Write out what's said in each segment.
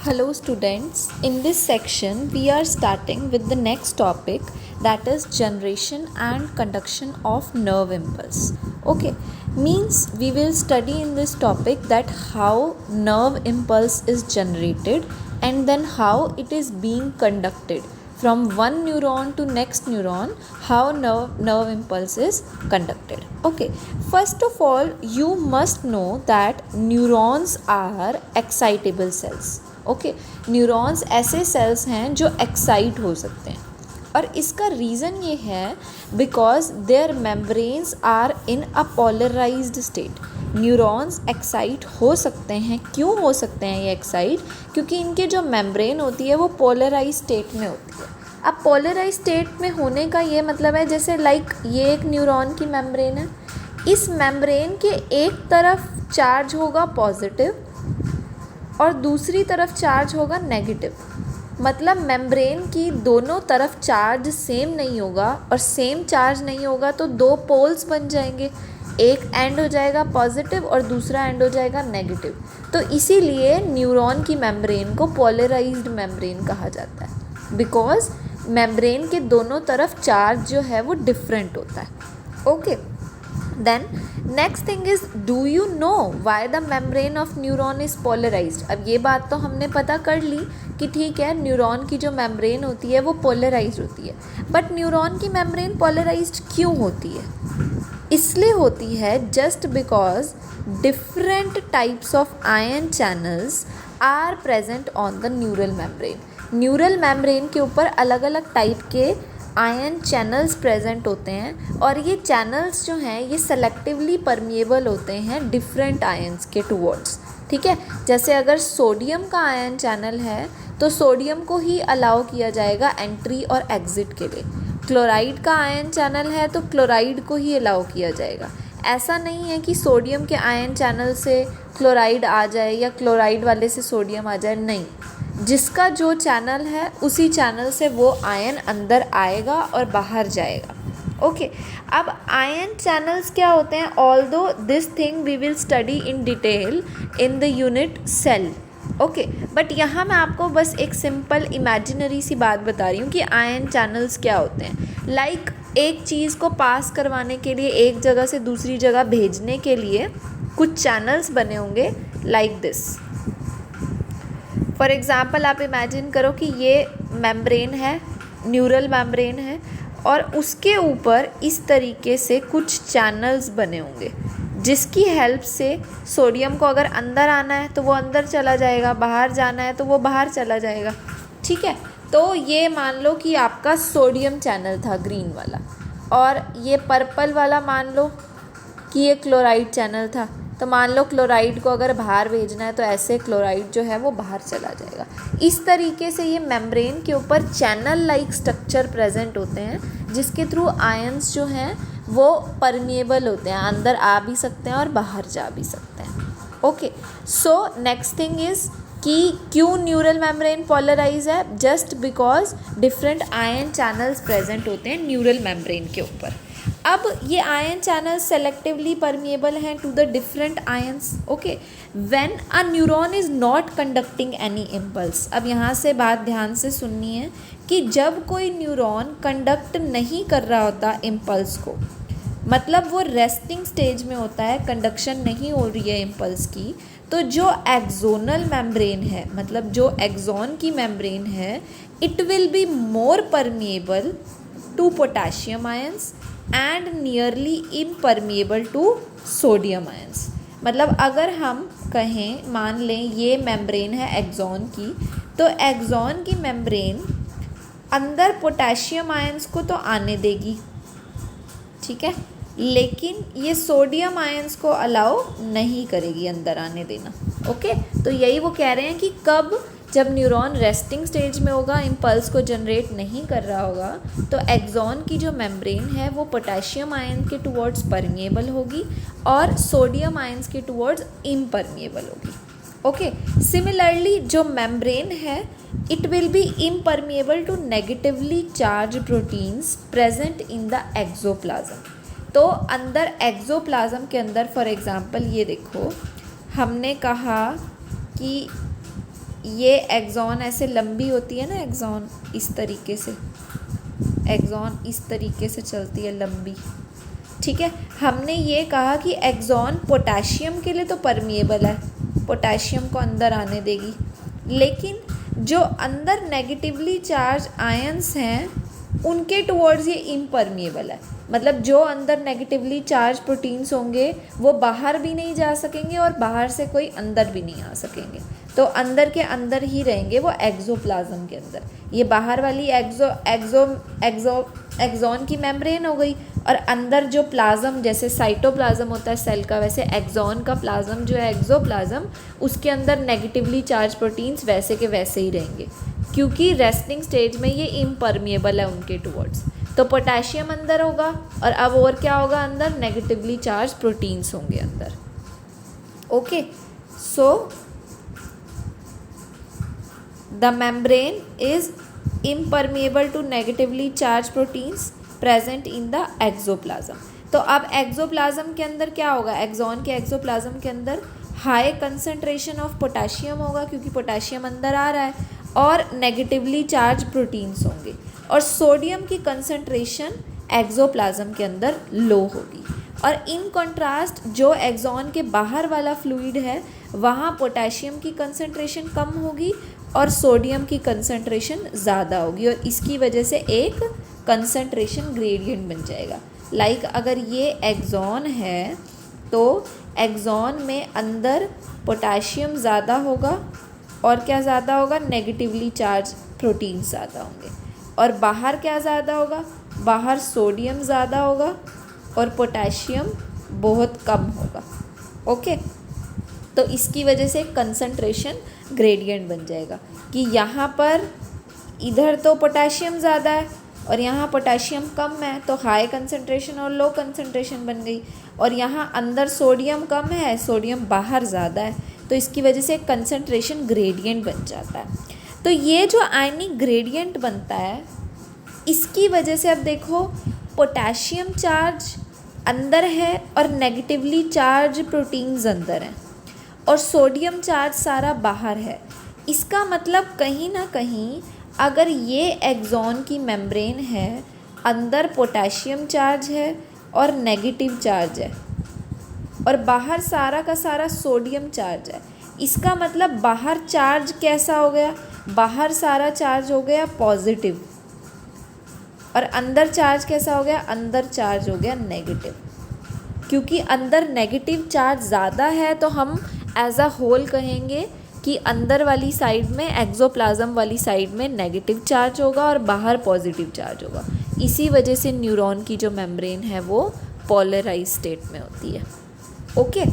Hello students, in this section we are starting with the next topic, that is generation and conduction of nerve impulse. Okay, means we will study in this topic that how nerve impulse is generated and then how it is being conducted from one neuron to next neuron, how nerve impulse is conducted. Okay, first of all you must know that neurons are excitable cells. Okay neurons ऐसे sales हैं जो excite हो सकते हैं और इसका reason ये है because their membranes are in a polarised state. Neurons excite हो सकते हैं. क्यों हो सकते हैं ये एक्साइट? क्योंकि इनके जो मेम्ब्रेन होती है वो पोलराइज स्टेट में होती है. अब पोलराइज स्टेट में होने का ये मतलब है जैसे ये एक न्यूरॉन की मेम्ब्रेन है. इस मेम्ब्रेन के एक तरफ चार्ज होगा पॉजिटिव और दूसरी तरफ चार्ज होगा नेगेटिव. मतलब मेम्ब्रेन की दोनों तरफ चार्ज सेम नहीं होगा और सेम चार्ज नहीं होगा तो दो पोल्स बन जाएंगे. एक एंड हो जाएगा पॉजिटिव और दूसरा एंड हो जाएगा नेगेटिव. तो इसीलिए न्यूरॉन की मेम्ब्रेन को पोलराइज्ड मेम्ब्रेन कहा जाता है बिकॉज मेम्ब्रेन के दोनों तरफ चार्ज जो है वो डिफरेंट होता है. Okay, then next thing is, do you know why the membrane of neuron is polarized? अब ये बात तो हमने पता कर ली कि ठीक है न्यूरॉन की जो मेम्ब्रेन होती है वो पोलराइज्ड होती है. बट न्यूरॉन की मेम्ब्रेन पोलराइज्ड क्यों होती है? इसलिए होती है just because different types of ion channels are present on the neural membrane. Neural membrane के ऊपर अलग अलग टाइप के आयन चैनल्स प्रेजेंट होते हैं और ये चैनल्स जो हैं ये सेलेक्टिवली परमिएबल होते हैं डिफरेंट आयन्स के टुवर्ड्स. ठीक है, जैसे अगर सोडियम का आयन चैनल है तो सोडियम को ही अलाउ किया जाएगा एंट्री और एग्ज़िट के लिए. क्लोराइड का आयन चैनल है तो क्लोराइड को ही अलाउ किया जाएगा. ऐसा नहीं है कि सोडियम के आयन चैनल से क्लोराइड आ जाए या क्लोराइड वाले से सोडियम आ जाए. नहीं, जिसका जो चैनल है उसी चैनल से वो आयन अंदर आएगा और बाहर जाएगा. ओके, अब आयन चैनल्स क्या होते हैं? Although this thing we will study in detail in the unit cell. Okay, but यहाँ मैं आपको बस एक सिंपल इमेजिनरी सी बात बता रही हूँ कि आयन चैनल्स क्या होते हैं. एक चीज़ को पास करवाने के लिए, एक जगह से दूसरी जगह भेजने के लिए कुछ चैनल्स बने होंगे लाइक दिस. फॉर एग्ज़ाम्पल आप इमेजिन करो कि ये मेम्ब्रेन है, न्यूरल मेम्ब्रेन है और उसके ऊपर इस तरीके से कुछ चैनल्स बने होंगे जिसकी हेल्प से सोडियम को अगर अंदर आना है तो वो अंदर चला जाएगा, बाहर जाना है तो वो बाहर चला जाएगा. ठीक है, तो ये मान लो कि आपका सोडियम चैनल था ग्रीन वाला और ये पर्पल वाला मान लो कि ये क्लोराइड चैनल था. तो मान लो क्लोराइड को अगर बाहर भेजना है तो ऐसे क्लोराइड जो है वो बाहर चला जाएगा. इस तरीके से ये मेम्ब्रेन के ऊपर चैनल लाइक स्ट्रक्चर प्रेजेंट होते हैं जिसके थ्रू आयंस जो हैं वो परमिएबल होते हैं, अंदर आ भी सकते हैं और बाहर जा भी सकते हैं. Okay, so next thing is कि क्यों न्यूरल मेम्ब्रेन पोलराइज है? Just because different ion channels present होते हैं न्यूरल मेम्ब्रेन के ऊपर. अब ये आयन चैनल सेलेक्टिवली परमिएबल हैं to the different ions. Okay, when a neuron is not conducting any impulse. अब यहाँ से बात ध्यान से सुननी है कि जब कोई न्यूरॉन कंडक्ट नहीं कर रहा होता इम्पल्स को, मतलब वो रेस्टिंग स्टेज में होता है, कंडक्शन नहीं हो रही है इम्पल्स की, तो जो एक्सोनल मेम्ब्रेन है, मतलब जो एक्सॉन की मेम्ब्रेन है, it will be more permeable to potassium ions and nearly impermeable to sodium ions. मतलब अगर हम कहें, मान लें ये मेम्ब्रेन है एक्सॉन की, तो एक्सॉन की मेम्ब्रेन अंदर पोटेशियम आयंस को तो आने देगी, ठीक है, लेकिन ये सोडियम आयंस को अलाउ नहीं करेगी अंदर आने देना. ओके, तो यही वो कह रहे हैं कि कब, जब न्यूरॉन रेस्टिंग स्टेज में होगा, इम्पल्स को जनरेट नहीं कर रहा होगा, तो एक्सॉन की जो मेम्ब्रेन है वो पोटेशियम आयन के टुवर्ड्स परमिएबल होगी और सोडियम आयंस के टुवर्ड्स इम्परमिएबल होगी. ओके, सिमिलरली जो मेम्ब्रेन है it will be impermeable to negatively charge proteins present in the axoplasm. तो अंदर एक्सोप्लाज्म के अंदर फॉर एग्ज़ाम्पल ये देखो, हमने कहा कि ये एक्सॉन ऐसे लंबी होती है ना, एक्सॉन इस तरीके से, एक्सॉन इस तरीके से चलती है लंबी, ठीक है। हमने ये कहा कि एक्सॉन पोटेशियम के लिए तो परमिएबल है, पोटेशियम को अंदर आने देगी, लेकिन जो अंदर नेगेटिवली चार्ज आयंस हैं उनके टुवर्ड्स ये इम्परमिएबल है। मतलब जो अंदर नेगेटिवली चार्ज प्रोटीन्स होंगे वो बाहर भी नहीं जा सकेंगे और बाहर से कोई अंदर भी नहीं आ सकेंगे, तो अंदर के अंदर ही रहेंगे वो एक्सोप्लाज्म के अंदर। ये बाहर वाली एक्सॉन की मेम्ब्रेन हो गई, और अंदर जो प्लाज्म, जैसे साइटोप्लाज्म होता है सेल का, वैसे एक्सॉन का प्लाज्म जो है एक्सोप्लाज्म, उसके अंदर नेगेटिवली चार्ज प्रोटीन्स वैसे के वैसे ही रहेंगे, क्योंकि रेस्टिंग स्टेज में ये इम्परमिएबल है उनके टुवर्ड्स। तो पोटेशियम अंदर होगा, और अब और क्या होगा, अंदर नेगेटिवली चार्ज प्रोटीन्स होंगे अंदर। Okay, so the membrane is impermeable to negatively charged proteins present in the exoplasm। तो अब एक्सोप्लाज्म के अंदर क्या होगा, एक्सॉन के एक्सोप्लाज्म के अंदर हाई कंसंट्रेशन ऑफ पोटेशियम होगा, क्योंकि पोटेशियम अंदर आ रहा है, और नेगेटिवली चार्ज प्रोटीन्स होंगे, और सोडियम की कंसंट्रेशन एक्सोप्लाज्म के अंदर लो होगी। और इन कॉन्ट्रास्ट जो एक्सॉन के बाहर वाला फ्लूइड है वहाँ पोटेशियम की कंसंट्रेशन कम होगी और सोडियम की कंसंट्रेशन ज़्यादा होगी, और इसकी वजह से एक कंसंट्रेशन ग्रेडियंट बन जाएगा। लाइक अगर ये एक्सॉन है तो एक्सॉन में अंदर पोटेशियम ज़्यादा होगा, और क्या ज़्यादा होगा, नेगेटिवली चार्ज प्रोटीन ज़्यादा होंगे, और बाहर क्या ज़्यादा होगा, बाहर सोडियम ज़्यादा होगा और पोटेशियम बहुत कम होगा। ओके, तो इसकी वजह से कंसंट्रेशन ग्रेडियंट बन जाएगा कि यहाँ पर इधर तो पोटेशियम ज़्यादा है और यहाँ पोटेशियम कम है, तो हाई कंसंट्रेशन और लो कंसंट्रेशन बन गई, और यहाँ अंदर सोडियम कम है, सोडियम बाहर ज़्यादा है, तो इसकी वजह से कंसंट्रेशन ग्रेडियंट बन जाता है। तो ये जो आयनिक ग्रेडियंट बनता है इसकी वजह से अब देखो पोटेशियम चार्ज अंदर है और नेगेटिवली चार्ज प्रोटीन्स अंदर हैं, और सोडियम चार्ज सारा बाहर है। इसका मतलब कहीं ना कहीं अगर ये एक्सॉन की मेम्ब्रेन है, अंदर पोटेशियम चार्ज है और नेगेटिव चार्ज है, और बाहर सारा का सारा सोडियम चार्ज है, इसका मतलब बाहर चार्ज कैसा हो गया, बाहर सारा चार्ज हो गया पॉजिटिव, और अंदर चार्ज कैसा हो गया, अंदर चार्ज हो गया नेगेटिव। क्योंकि अंदर नेगेटिव चार्ज ज़्यादा है तो हम एज अ होल कहेंगे कि अंदर वाली साइड में, एक्सोप्लाज्म वाली साइड में नेगेटिव चार्ज होगा और बाहर पॉजिटिव चार्ज होगा। इसी वजह से न्यूरॉन की जो मेम्ब्रेन है वो पोलराइज स्टेट में होती है। ओके,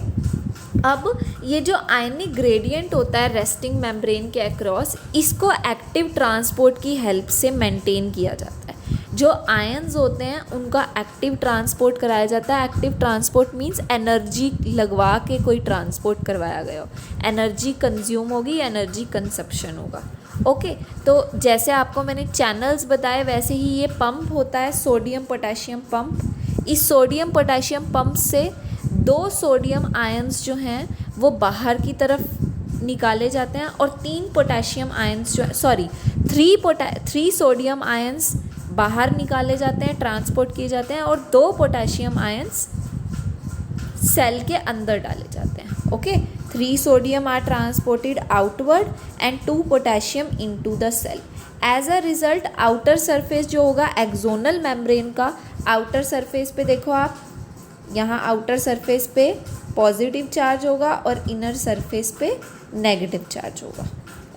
अब ये जो आयनिक ग्रेडियंट होता है रेस्टिंग मेम्ब्रेन के अक्रॉस, इसको एक्टिव ट्रांसपोर्ट की हेल्प से मेंटेन किया जाता है। जो आयंस होते हैं उनका एक्टिव ट्रांसपोर्ट कराया जाता है। एक्टिव ट्रांसपोर्ट मींस एनर्जी लगवा के कोई ट्रांसपोर्ट करवाया गया हो, एनर्जी कंज्यूम होगी, एनर्जी कंजप्शन होगा। ओके, तो जैसे आपको मैंने चैनल्स बताए वैसे ही ये पंप होता है, सोडियम पोटेशियम पंप। इस सोडियम पोटेशियम पंप से 2 सोडियम आयंस जो हैं वो बाहर की तरफ निकाले जाते हैं, और 3 पोटेशियम आयंस जो 3 सोडियम आयंस बाहर निकाले जाते हैं, ट्रांसपोर्ट किए जाते हैं, और 2 पोटेशियम आयंस सेल के अंदर डाले जाते हैं। Okay, 3 sodium are transported outward and 2 potassium into the cell. As a result outer surface जो होगा एक्सोनल मेम्ब्रेन का, आउटर सरफेस पे देखो आप, यहाँ आउटर सरफेस पे पॉजिटिव चार्ज होगा और इनर सरफेस पे नेगेटिव चार्ज होगा।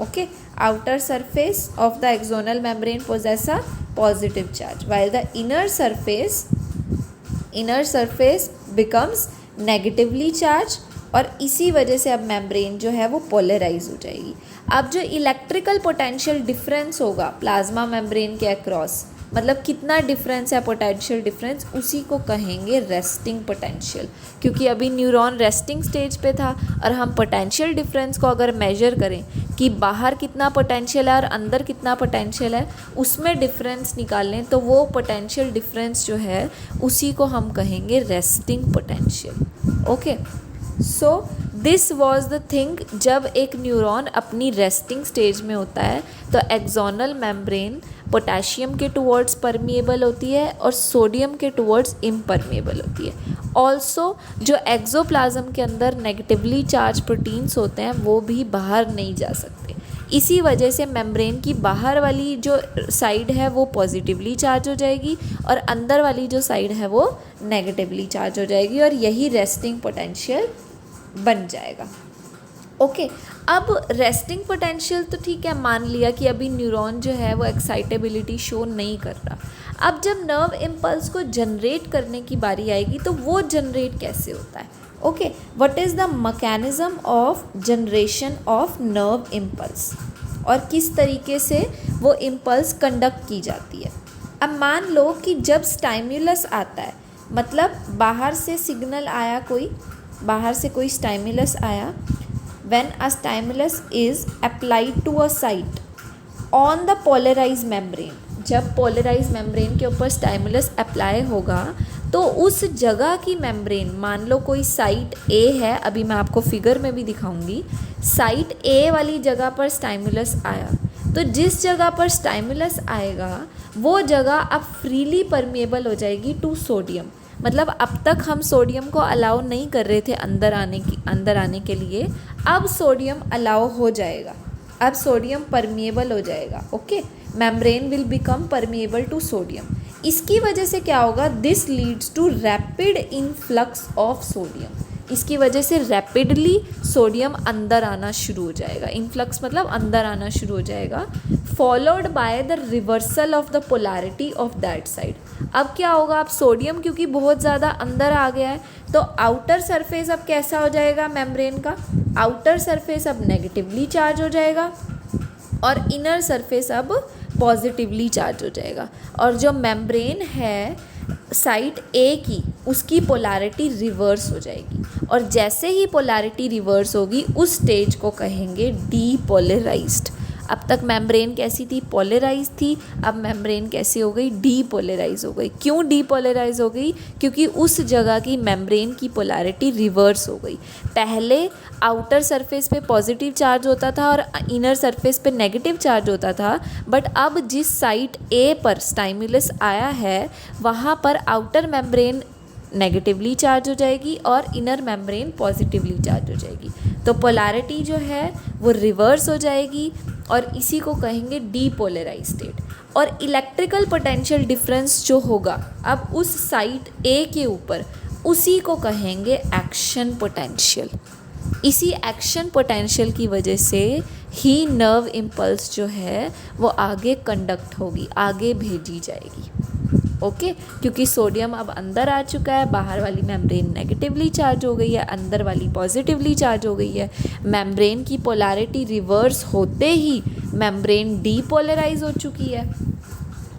Okay, outer surface of the axonal membrane possess a positive charge while the inner surface becomes negatively charged, और इसी वजह से अब मेम्ब्रेन जो है वो पोलराइज हो जाएगी। अब जो इलेक्ट्रिकल पोटेंशियल डिफरेंस होगा प्लाज्मा मेम्ब्रेन के अक्रॉस, मतलब कितना डिफरेंस है, पोटेंशियल डिफरेंस, उसी को कहेंगे रेस्टिंग पोटेंशियल। क्योंकि अभी न्यूरॉन रेस्टिंग स्टेज पे था और हम पोटेंशियल डिफरेंस को अगर मेजर करें कि बाहर कितना पोटेंशियल है और अंदर कितना पोटेंशियल है, उसमें डिफरेंस निकालें तो वो पोटेंशियल डिफरेंस जो है उसी को हम कहेंगे resting potential. Okay, so this was the thing, जब एक न्यूरॉन अपनी रेस्टिंग स्टेज में होता है तो एक्सोनल मेम्ब्रेन पोटेशियम के टुवर्ड्स परमिएबल होती है और सोडियम के टुवर्ड्स इम्परमिएबल होती है। ऑल्सो जो एक्सोप्लाज्म के अंदर नेगेटिवली चार्ज प्रोटीन्स होते हैं वो भी बाहर नहीं जा सकते। इसी वजह से मेम्ब्रेन की बाहर वाली जो साइड है वो पॉजिटिवली चार्ज हो जाएगी और अंदर वाली जो साइड है वो नेगेटिवली चार्ज हो जाएगी और यही रेस्टिंग पोटेंशियल बन जाएगा। ओके, अब रेस्टिंग पोटेंशियल तो ठीक है, मान लिया कि अभी न्यूरॉन जो है वो एक्साइटेबिलिटी शो नहीं कर रहा। अब जब नर्व इम्पल्स को जनरेट करने की बारी आएगी तो वो जनरेट कैसे होता है? Okay, what is the mechanism of generation of nerve impulse और किस तरीके से वो इम्पल्स कंडक्ट की जाती है। अब मान लो कि जब स्टाइमुलस आता है, मतलब बाहर से सिग्नल आया, बाहर से कोई स्टाइमुलस आया, when a stimulus is applied to a site on the polarized membrane, जब polarized membrane के ऊपर स्टाइमुलस अप्लाई होगा तो उस जगह की मेम्ब्रेन, मान लो कोई साइट ए है, अभी मैं आपको फिगर में भी दिखाऊंगी, साइट ए वाली जगह पर स्टाइमुलस आया तो जिस जगह पर स्टाइमुलस आएगा वो जगह अब फ्रीली परमिएबल हो जाएगी टू सोडियम। मतलब अब तक हम सोडियम को अलाउ नहीं कर रहे थे अंदर आने के लिए, अब सोडियम अलाउ हो जाएगा, अब सोडियम परमिएबल हो जाएगा। Okay, membrane will become permeable to sodium. इसकी वजह से क्या होगा? This leads to rapid influx of sodium. इसकी वजह से रैपिडली सोडियम अंदर आना शुरू हो जाएगा। इनफ्लक्स मतलब अंदर आना शुरू हो जाएगा, followed by the reversal of the polarity of that side. अब क्या होगा? अब सोडियम क्योंकि बहुत ज़्यादा अंदर आ गया है तो आउटर सरफेस अब कैसा हो जाएगा मेम्ब्रेन का? आउटर सरफेस अब नेगेटिवली चार्ज हो जाएगा और इनर सरफेस अब पॉजिटिवली चार्ज हो जाएगा। और जो मेम्ब्रेन है साइड ए की, उसकी पोलैरिटी रिवर्स हो जाएगी और जैसे ही पोलैरिटी रिवर्स होगी उस स्टेज को कहेंगे डीपोलराइज्ड। अब तक मेम्ब्रेन कैसी थी? पोलराइज थी। अब मेम्ब्रेन कैसी हो गई? डीपोलराइज हो गई। क्यों डीपोलराइज हो गई? क्योंकि उस जगह की मेम्ब्रेन की पोलैरिटी रिवर्स हो गई। पहले आउटर सरफेस पे पॉजिटिव चार्ज होता था और इनर सरफेस पे नेगेटिव चार्ज होता था, बट अब जिस साइट ए पर स्टाइमुलस आया है वहाँ पर आउटर मेम्ब्रेन नेगेटिवली चार्ज हो जाएगी और इनर मेम्ब्रेन पॉजिटिवली चार्ज हो जाएगी। तो पोलैरिटी जो है वो रिवर्स हो जाएगी और इसी को कहेंगे डीपोलराइज स्टेट। और इलेक्ट्रिकल पोटेंशियल डिफरेंस जो होगा अब उस साइट ए के ऊपर, उसी को कहेंगे एक्शन पोटेंशियल। इसी एक्शन पोटेंशियल की वजह से ही नर्व इम्पल्स जो है वो आगे कंडक्ट होगी, आगे भेजी जाएगी। ओके, क्योंकि सोडियम अब अंदर आ चुका है, बाहर वाली मेम्ब्रेन नेगेटिवली चार्ज हो गई है, अंदर वाली पॉजिटिवली चार्ज हो गई है। मेम्ब्रेन की पोलैरिटी रिवर्स होते ही मेम्ब्रेन डीपोलराइज हो चुकी है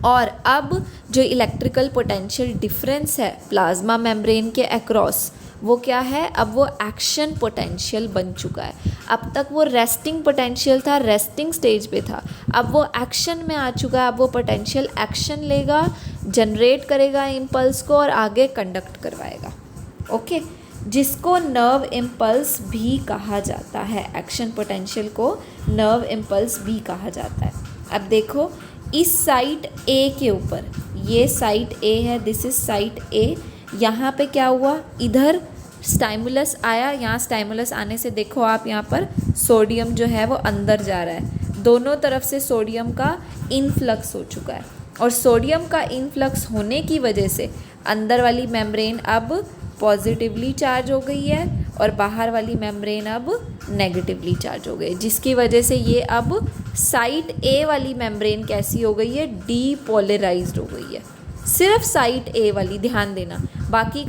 और अब जो इलेक्ट्रिकल पोटेंशियल डिफरेंस है प्लाज्मा मेम्ब्रेन के अक्रॉस, वो क्या है? अब वो एक्शन पोटेंशियल बन चुका है। अब तक वो रेस्टिंग पोटेंशियल था, रेस्टिंग स्टेज पे था, अब वो एक्शन में आ चुका है। अब वो पोटेंशियल एक्शन लेगा, जनरेट करेगा इम्पल्स को और आगे कंडक्ट करवाएगा। ओके, जिसको नर्व इम्पल्स भी कहा जाता है। एक्शन पोटेंशियल को नर्व इम्पल्स भी कहा जाता है। अब देखो, इस साइट ए के ऊपर, ये साइट ए है, दिस इज साइट ए। यहाँ पे क्या हुआ? इधर स्टाइमुलस आया, यहाँ स्टाइमुलस आने से देखो आप, यहाँ पर सोडियम जो है वो अंदर जा रहा है। दोनों तरफ से सोडियम का इनफ्लक्स हो चुका है और सोडियम का इनफ्लक्स होने की वजह से अंदर वाली मेम्ब्रेन अब पॉजिटिवली चार्ज हो गई है और बाहर वाली मेम्ब्रेन अब नेगेटिवली चार्ज हो गई, जिसकी वजह से ये अब साइट ए वाली मेम्ब्रेन कैसी हो गई है? डीपोलराइज्ड हो गई है। सिर्फ साइट ए वाली, ध्यान देना, बाकी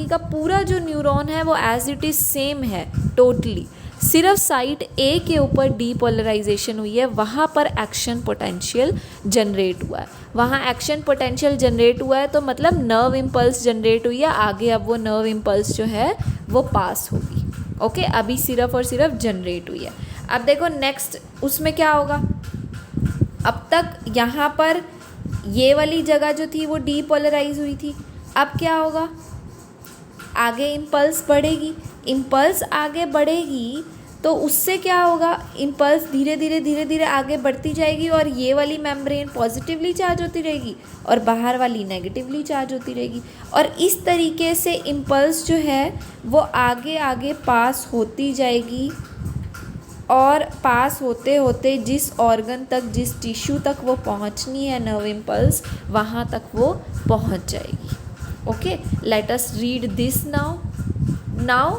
का पूरा जो न्यूरॉन है वो एज इट इज़ सेम है टोटली। सिर्फ साइट ए के ऊपर डीपोलराइजेशन हुई है, वहाँ पर एक्शन पोटेंशियल जनरेट हुआ है। वहाँ एक्शन पोटेंशियल जनरेट हुआ है तो मतलब नर्व इम्पल्स जनरेट हुई है, आगे अब वो नर्व इम्पल्स जो है वो पास होगी। ओके, अभी सिर्फ और सिर्फ जनरेट हुई है। अब देखो नेक्स्ट उसमें क्या होगा? अब तक यहाँ पर ये वाली जगह जो थी वो डीपोलराइज हुई थी, अब क्या होगा? आगे इम्पल्स बढ़ेगी, इम्पल्स आगे बढ़ेगी तो उससे क्या होगा, इम्पल्स धीरे धीरे आगे बढ़ती जाएगी और ये वाली मेम्ब्रेन पॉजिटिवली चार्ज होती रहेगी और बाहर वाली नेगेटिवली चार्ज होती रहेगी। और इस तरीके से इम्पल्स जो है वो आगे आगे पास होती जाएगी और पास होते होते जिस ऑर्गन तक, जिस टिश्यू तक वो पहुंचनी है नर्व इम्पल्स, वहाँ तक वो पहुंच जाएगी। Okay, let us read this now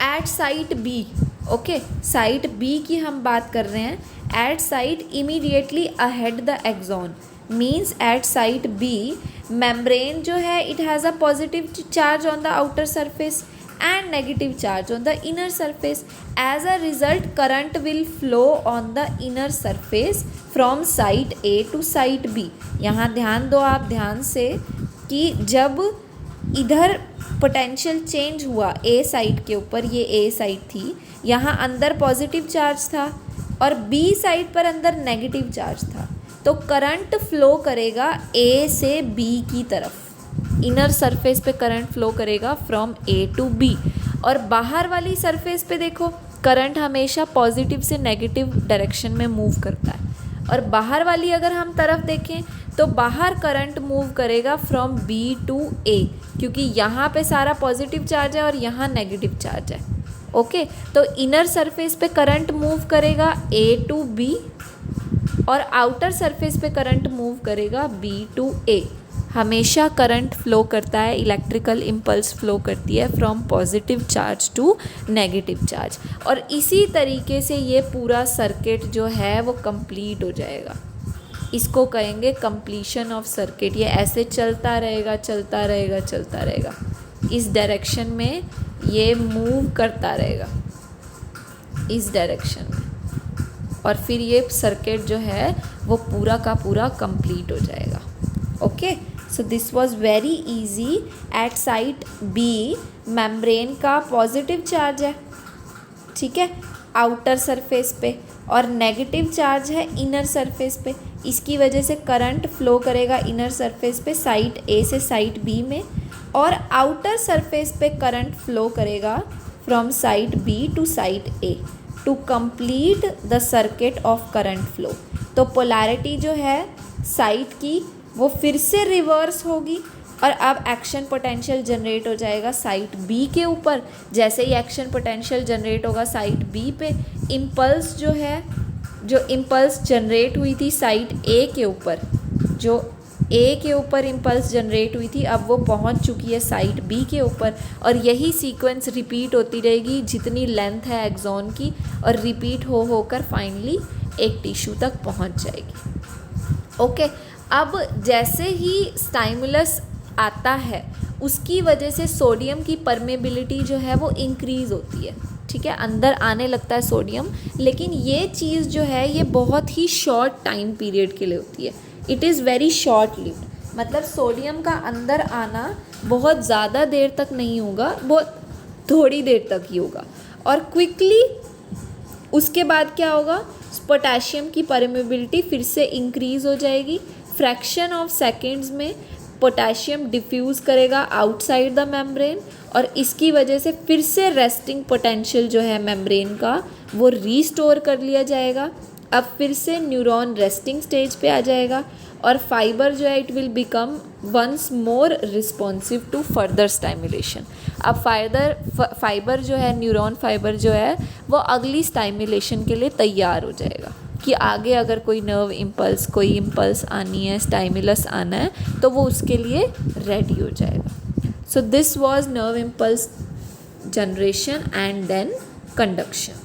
at site B. Okay, site B की हम बात कर रहे हैं। At site immediately ahead the axon, means at site B membrane जो है it has a positive charge on the outer surface and negative charge on the inner surface. As a result, current will flow on the inner surface from site A to site B. यहाँ ध्यान दो आप ध्यान से कि जब इधर potential change हुआ A साइड के ऊपर, ये A साइड थी, यहाँ अंदर पॉजिटिव चार्ज था और B साइड पर अंदर नेगेटिव चार्ज था, तो करंट फ्लो करेगा A से B की तरफ, इनर सरफेस पे करंट फ्लो करेगा फ्रॉम ए टू बी। और बाहर वाली सरफेस पे देखो करंट हमेशा पॉजिटिव से नेगेटिव डायरेक्शन में मूव करता है। और बाहर वाली अगर हम तरफ देखें तो बाहर करंट मूव करेगा फ्रॉम बी टू ए, क्योंकि यहाँ पे सारा पॉजिटिव चार्ज है और यहाँ नेगेटिव चार्ज है। ओके, तो इनर सरफेस पे करंट मूव करेगा ए टू बी और आउटर सरफेस पे करंट मूव करेगा बी टू ए। हमेशा करंट फ्लो करता है, इलेक्ट्रिकल इम्पल्स फ्लो करती है from positive charge to negative charge. और इसी तरीके से ये पूरा सर्किट जो है वो कंप्लीट हो जाएगा। इसको कहेंगे कंप्लीशन ऑफ सर्किट। ये ऐसे चलता रहेगा चलता रहेगा चलता रहेगा, इस डायरेक्शन में ये मूव करता रहेगा, इस डायरेक्शन में, और फिर ये सर्किट जो है वो पूरा का पूरा कंप्लीट हो जाएगा। Okay, so this was very easy. At site B membrane का पॉजिटिव चार्ज है, ठीक है, आउटर सरफेस पे, और नेगेटिव चार्ज है इनर सरफेस पे। इसकी वजह से करंट फ्लो करेगा इनर सरफेस पे साइट ए से साइट बी में, और आउटर सरफेस पे करंट फ्लो करेगा from site B to site A to complete the circuit of current flow. तो पोलैरिटी जो है साइट की वो फिर से रिवर्स होगी और अब एक्शन पोटेंशियल जनरेट हो जाएगा साइट बी के ऊपर। जैसे ही एक्शन पोटेंशियल जनरेट होगा साइट बी पे, इम्पल्स जो है, जो इम्पल्स जनरेट हुई थी साइट ए के ऊपर, जो ए के ऊपर इम्पल्स जनरेट हुई थी, अब वो पहुंच चुकी है साइट बी के ऊपर। और यही सीक्वेंस रिपीट होती रहेगी जितनी लेंथ है एक्सॉन की, और रिपीट हो होकर फाइनली एक टिश्यू तक पहुंच जाएगी। ओके, अब जैसे ही स्टाइमुलस आता है उसकी वजह से सोडियम की परमेबिलिटी जो है वो इंक्रीज़ होती है, ठीक है, अंदर आने लगता है सोडियम। लेकिन ये चीज़ जो है ये बहुत ही शॉर्ट टाइम पीरियड के लिए होती है, it is very short lived. मतलब सोडियम का अंदर आना बहुत ज़्यादा देर तक नहीं होगा, बहुत थोड़ी देर तक ही होगा, और क्विकली उसके बाद क्या होगा, पोटेशियम की परमेबिलिटी फिर से इंक्रीज़ हो जाएगी। फ्रैक्शन ऑफ सेकेंड्स में पोटेशियम डिफ्यूज़ करेगा आउटसाइड द मेम्ब्रेन, और इसकी वजह से फिर से रेस्टिंग पोटेंशियल जो है मेम्ब्रेन का वो रीस्टोर कर लिया जाएगा। अब फिर से न्यूरॉन रेस्टिंग स्टेज पे आ जाएगा और फाइबर जो है it will become once more responsive to further stimulation. अब फाइबर जो है, न्यूरॉन फाइबर जो है वो अगली स्टाइमुलेशन के लिए तैयार हो जाएगा कि आगे अगर कोई नर्व इम्पल्स, कोई इम्पल्स आनी है, स्टाइमुलस आना है, तो वो उसके लिए रेडी हो जाएगा। So this was nerve impulse generation and then conduction.